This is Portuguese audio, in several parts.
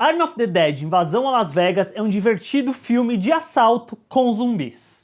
Army of the Dead, Invasão a Las Vegas é um divertido filme de assalto com zumbis.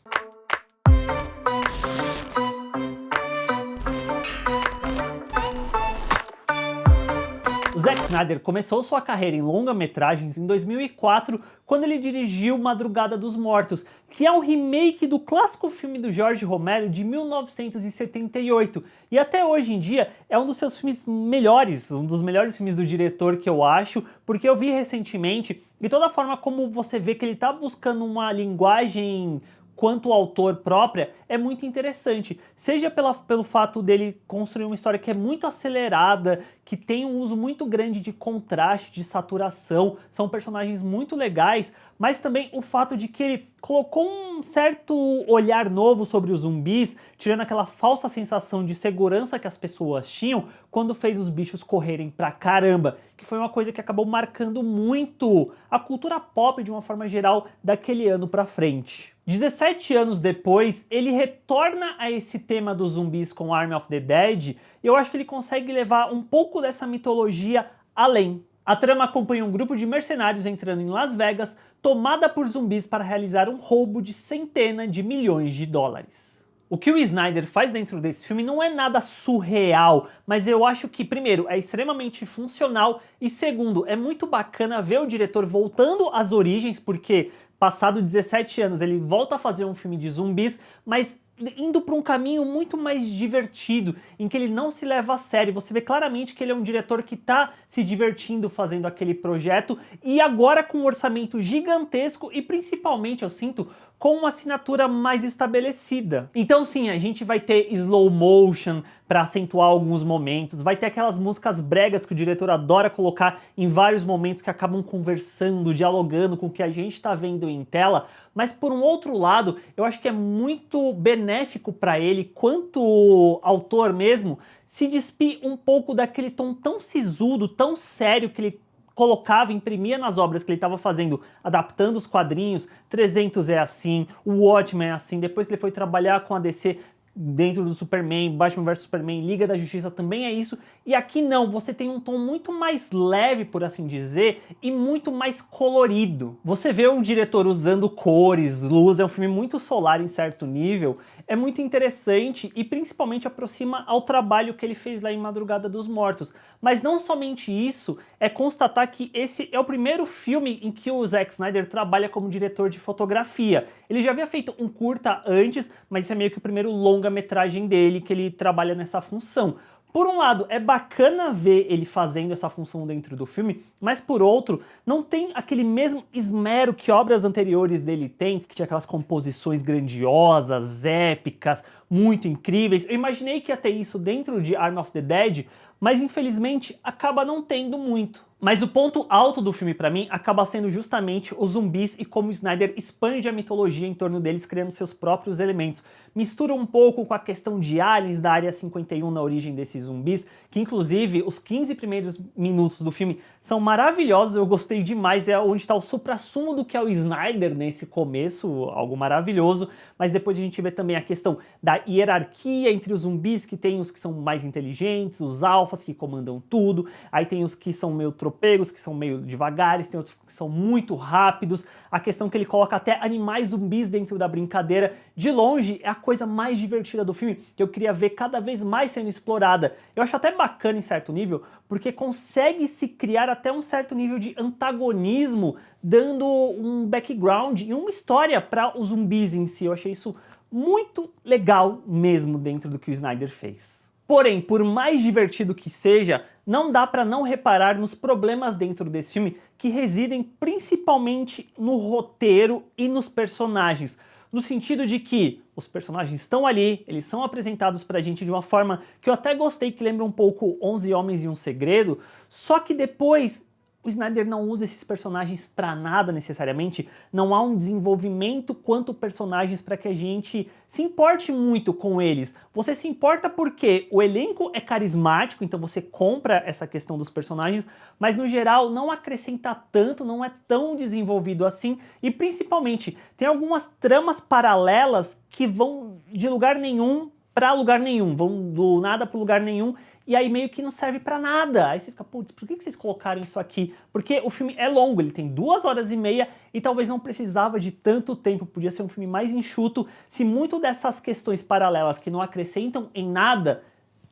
O Zack Snyder começou sua carreira em longa-metragens em 2004, quando ele dirigiu Madrugada dos Mortos, que é um remake do clássico filme do Jorge Romero de 1978. E até hoje em dia é um dos seus filmes melhores, um dos melhores filmes do diretor que eu acho, porque eu vi recentemente, e toda a forma como você vê que ele tá buscando uma linguagem quanto autor própria, é muito interessante. Seja pelo fato dele construir uma história que é muito acelerada, que tem um uso muito grande de contraste, de saturação, são personagens muito legais, mas também o fato de que ele colocou um certo olhar novo sobre os zumbis, tirando aquela falsa sensação de segurança que as pessoas tinham quando fez os bichos correrem pra caramba, que foi uma coisa que acabou marcando muito a cultura pop de uma forma geral daquele ano pra frente. 17 anos depois, ele retorna a esse tema dos zumbis com Army of the Dead, e eu acho que ele consegue levar um pouco dessa mitologia além. A trama acompanha um grupo de mercenários entrando em Las Vegas, tomada por zumbis para realizar um roubo de centenas de milhões de dólares. O que o Snyder faz dentro desse filme não é nada surreal, mas eu acho que, primeiro, é extremamente funcional e, segundo, é muito bacana ver o diretor voltando às origens, porque passado 17 anos ele volta a fazer um filme de zumbis, mas indo para um caminho muito mais divertido, em que ele não se leva a sério. Você vê claramente que ele é um diretor que está se divertindo fazendo aquele projeto, e agora com um orçamento gigantesco e principalmente, eu sinto, com uma assinatura mais estabelecida. Então sim, a gente vai ter slow motion para acentuar alguns momentos, vai ter aquelas músicas bregas que o diretor adora colocar em vários momentos que acabam conversando, dialogando com o que a gente está vendo em tela, mas por um outro lado, eu acho que é muito benéfico para ele, quanto autor mesmo, se despir um pouco daquele tom tão sisudo, tão sério que ele colocava, imprimia nas obras que ele estava fazendo, adaptando os quadrinhos. 300 é assim, o Watchmen é assim, depois que ele foi trabalhar com a DC dentro do Superman, Batman vs Superman, Liga da Justiça também é isso, e aqui não, você tem um tom muito mais leve, por assim dizer, e muito mais colorido. Você vê o diretor usando cores, luz, é um filme muito solar em certo nível, é muito interessante e principalmente aproxima ao trabalho que ele fez lá em Madrugada dos Mortos. Mas não somente isso, é constatar que esse é o primeiro filme em que o Zack Snyder trabalha como diretor de fotografia. Ele já havia feito um curta antes, mas esse é meio que o primeiro longa-metragem dele que ele trabalha nessa função. Por um lado, é bacana ver ele fazendo essa função dentro do filme, mas por outro, não tem aquele mesmo esmero que obras anteriores dele tem, que tinha aquelas composições grandiosas, épicas, muito incríveis. Eu imaginei que ia ter isso dentro de Army of the Dead, mas infelizmente acaba não tendo muito. Mas o ponto alto do filme pra mim acaba sendo justamente os zumbis e como o Snyder expande a mitologia em torno deles, criando seus próprios elementos. Mistura um pouco com a questão de aliens da Área 51 na origem desses zumbis, que inclusive os 15 primeiros minutos do filme são maravilhosos, eu gostei demais, é onde está o suprassumo do que é o Snyder nesse começo, algo maravilhoso, mas depois a gente vê também a questão da hierarquia entre os zumbis, que tem os que são mais inteligentes, os alfas que comandam tudo, aí tem os que são meio tropegos, que são meio devagares, tem outros que são muito rápidos, a questão que ele coloca até animais zumbis dentro da brincadeira, de longe é a coisa mais divertida do filme, que eu queria ver cada vez mais sendo explorada. Eu acho até bacana em certo nível, porque consegue se criar até um certo nível de antagonismo, dando um background e uma história para os zumbis em si. Eu achei isso muito legal mesmo dentro do que o Snyder fez. Porém, por mais divertido que seja, não dá para não reparar nos problemas dentro desse filme que residem principalmente no roteiro e nos personagens. No sentido de que os personagens estão ali, eles são apresentados pra gente de uma forma que eu até gostei, que lembra um pouco 11 Homens e um Segredo, só que depois o Snyder não usa esses personagens pra nada necessariamente, não há um desenvolvimento quanto personagens para que a gente se importe muito com eles. Você se importa porque o elenco é carismático, então você compra essa questão dos personagens, mas no geral não acrescenta tanto, não é tão desenvolvido assim, e principalmente tem algumas tramas paralelas que vão de lugar nenhum para lugar nenhum, vão do nada para lugar nenhum, e aí meio que não serve pra nada. Aí você fica, putz, por que vocês colocaram isso aqui? Porque o filme é longo, ele tem 2 horas e meia e talvez não precisava de tanto tempo, podia ser um filme mais enxuto se muito dessas questões paralelas que não acrescentam em nada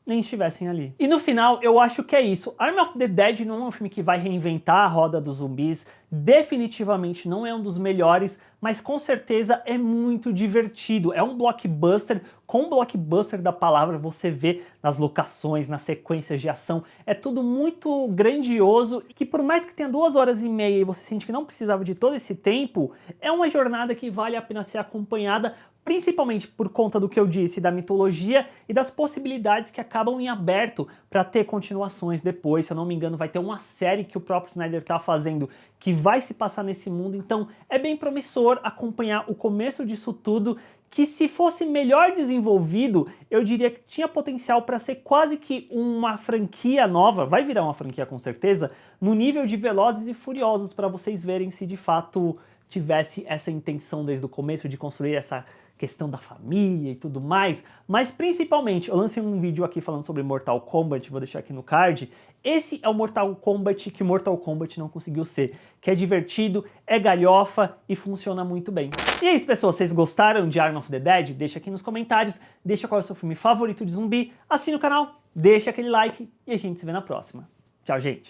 nem estivessem ali. E no final, eu acho que é isso. Army of the Dead não é um filme que vai reinventar a roda dos zumbis, definitivamente não é um dos melhores, mas com certeza é muito divertido. É um blockbuster, com o blockbuster da palavra você vê nas locações, nas sequências de ação, é tudo muito grandioso, que por mais que tenha 2 horas e meia e você sente que não precisava de todo esse tempo, é uma jornada que vale a pena ser acompanhada, principalmente por conta do que eu disse, da mitologia e das possibilidades que acabam em aberto para ter continuações depois. Se eu não me engano, vai ter uma série que o próprio Snyder está fazendo que vai se passar nesse mundo, então é bem promissor acompanhar o começo disso tudo, que se fosse melhor desenvolvido, eu diria que tinha potencial para ser quase que uma franquia nova, vai virar uma franquia com certeza, no nível de Velozes e Furiosos, para vocês verem se de fato tivesse essa intenção desde o começo de construir essa questão da família e tudo mais, mas principalmente, eu lancei um vídeo aqui falando sobre Mortal Kombat, vou deixar aqui no card, esse é o Mortal Kombat que Mortal Kombat não conseguiu ser, que é divertido, é galhofa e funciona muito bem. E é isso, pessoal, vocês gostaram de Army of the Dead? Deixa aqui nos comentários, deixa qual é o seu filme favorito de zumbi, assina o canal, deixa aquele like e a gente se vê na próxima. Tchau, gente!